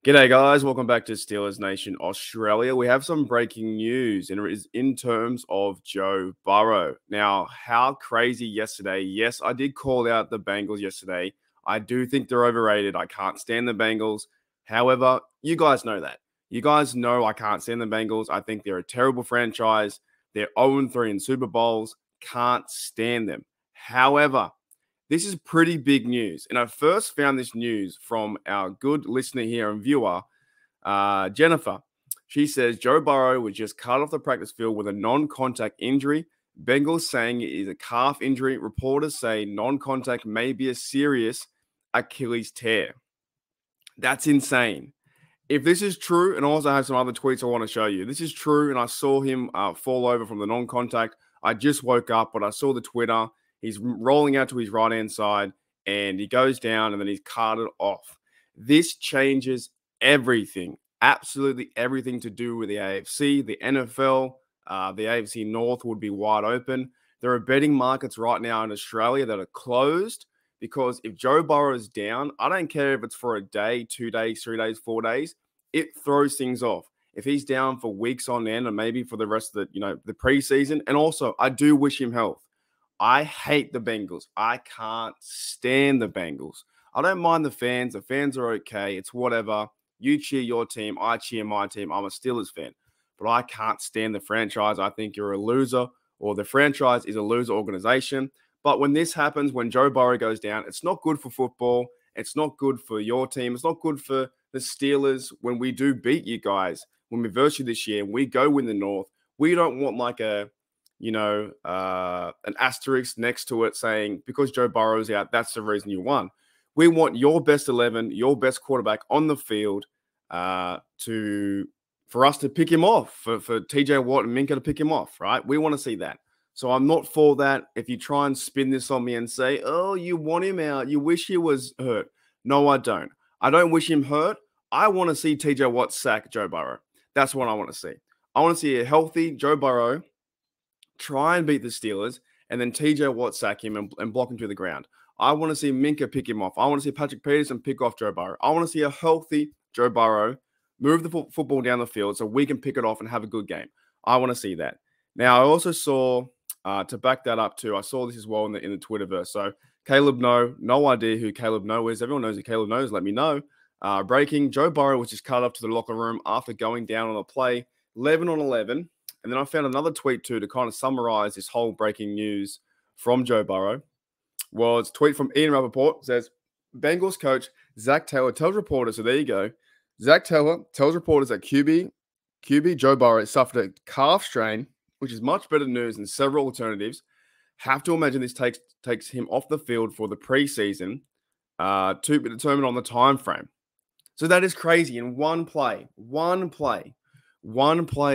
G'day, guys. Welcome back to Steelers Nation Australia. We have some breaking news, and it is in terms of Joe Burrow. Now, how crazy yesterday. Yes, I did call out the Bengals yesterday. I do think they're overrated. I can't stand the Bengals. However, you guys know that. You guys know I can't stand the Bengals. I think they're a terrible franchise. They're 0-3 in Super Bowls. Can't stand them. However, this is pretty big news. And I first found this news from our good listener here and viewer, Jennifer. She says Joe Burrow was just cut off the practice field with a non-contact injury. Bengals saying it is a calf injury. Reporters say non-contact may be a serious Achilles tear. That's insane. If this is true, and also I have some other tweets I want to show you. This is true, and I saw him fall over from the non-contact. I just woke up, but I saw the Twitter. He's rolling out to his right-hand side, and he goes down, and then he's carted off. This changes everything, absolutely everything to do with the AFC, the NFL. The AFC North would be wide open. There are betting markets right now in Australia that are closed because if Joe Burrow is down, I don't care if it's for a day, 2 days, 3 days, 4 days, it throws things off. If he's down for weeks on end, and maybe for the rest of the preseason, and also I do wish him health. I hate the Bengals. I can't stand the Bengals. I don't mind the fans. The fans are okay. It's whatever. You cheer your team. I cheer my team. I'm a Steelers fan. But I can't stand the franchise. I think you're a loser, or the franchise is a loser organization. But when this happens, when Joe Burrow goes down, it's not good for football. It's not good for your team. It's not good for the Steelers when we do beat you guys. When we verse you this year and we go win the North, we don't want like an asterisk next to it saying, because Joe Burrow's out, that's the reason you won. We want your best 11, your best quarterback on the field for us to pick him off, for TJ Watt and Minka to pick him off, right? We want to see that. So I'm not for that. If you try and spin this on me and say, oh, you want him out, you wish he was hurt. No, I don't. I don't wish him hurt. I want to see TJ Watt sack Joe Burrow. That's what I want to see. I want to see a healthy Joe Burrow try and beat the Steelers, and then TJ Watt sack him and block him to the ground. I want to see Minka pick him off. I want to see Patrick Peterson pick off Joe Burrow. I want to see a healthy Joe Burrow move the football down the field so we can pick it off and have a good game. I want to see that. Now, I also saw, to back that up too, I saw this as well in the Twitterverse. So Caleb no idea who Caleb No is. Everyone knows who Caleb No is. Let me know. Breaking, Joe Burrow was just cut up to the locker room after going down on a play, 11 on 11. And then I found another tweet too to kind of summarize this whole breaking news from Joe Burrow. Was a tweet from Ian Rappaport. Says, Bengals coach Zach Taylor tells reporters, so there you go. Zach Taylor tells reporters that QB Joe Burrow suffered a calf strain, which is much better news than several alternatives. Have to imagine this takes him off the field for the preseason to be determined on the time frame. So that is crazy. In one play,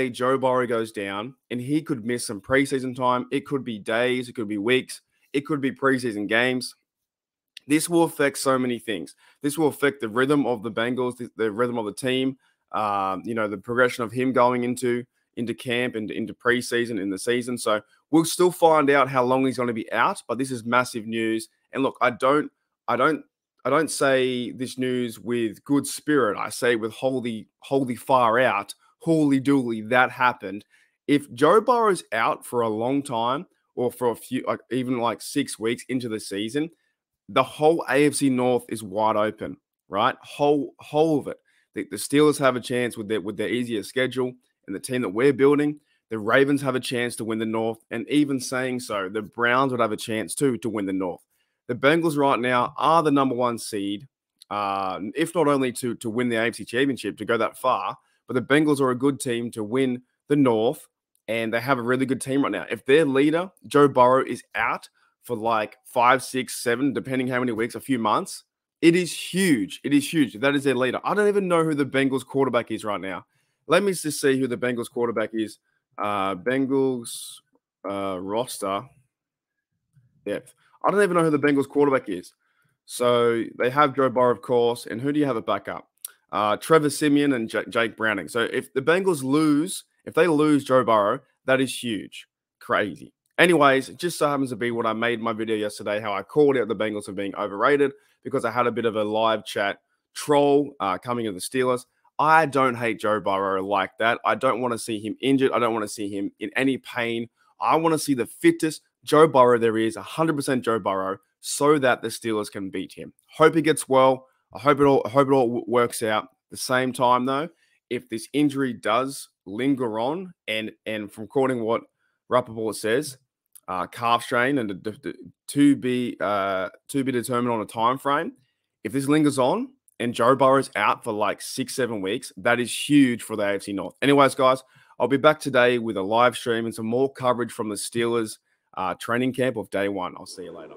Joe Burrow goes down, and he could miss some preseason time. It could be days. It could be weeks. It could be preseason games. This will affect so many things. This will affect the rhythm of the Bengals, the rhythm of the team, the progression of him going into camp and into preseason in the season. So we'll still find out how long he's going to be out, but this is massive news. And look, I don't say this news with good spirit. I say with holy far out, holy dooly, that happened. If Joe Burrow's out for a long time, or for a few, even 6 weeks into the season, the whole AFC North is wide open, right? Whole of it. The Steelers have a chance with their easier schedule, and the team that we're building. The Ravens have a chance to win the North, and even saying so, the Browns would have a chance too to win the North. The Bengals right now are the number 1 seed, if not only to win the AFC Championship, to go that far, but the Bengals are a good team to win the North, and they have a really good team right now. If their leader, Joe Burrow, is out for 5, 6, 7, depending how many weeks, a few months, it is huge. It is huge. That is their leader. I don't even know who the Bengals quarterback is right now. Let me just see who the Bengals quarterback is. Bengals roster depth. I don't even know who the Bengals quarterback is. So they have Joe Burrow, of course. And who do you have a backup? Trevor Siemian and Jake Browning. So if the Bengals lose, if they lose Joe Burrow, that is huge. Crazy. Anyways, it just so happens to be what I made my video yesterday, how I called out the Bengals for being overrated, because I had a bit of a live chat troll coming to the Steelers. I don't hate Joe Burrow like that. I don't want to see him injured. I don't want to see him in any pain. I want to see the fittest Joe Burrow there is, 100% Joe Burrow, so that the Steelers can beat him. Hope he gets well. I hope it all works out. At the same time, though, if this injury does linger on, and from quoting what Rappaport says, calf strain and to be determined on a time frame. If this lingers on and Joe Burrow's out for like 6-7 weeks, that is huge for the AFC North. Anyways, guys, I'll be back today with a live stream and some more coverage from the Steelers training camp of day one. I'll see you later.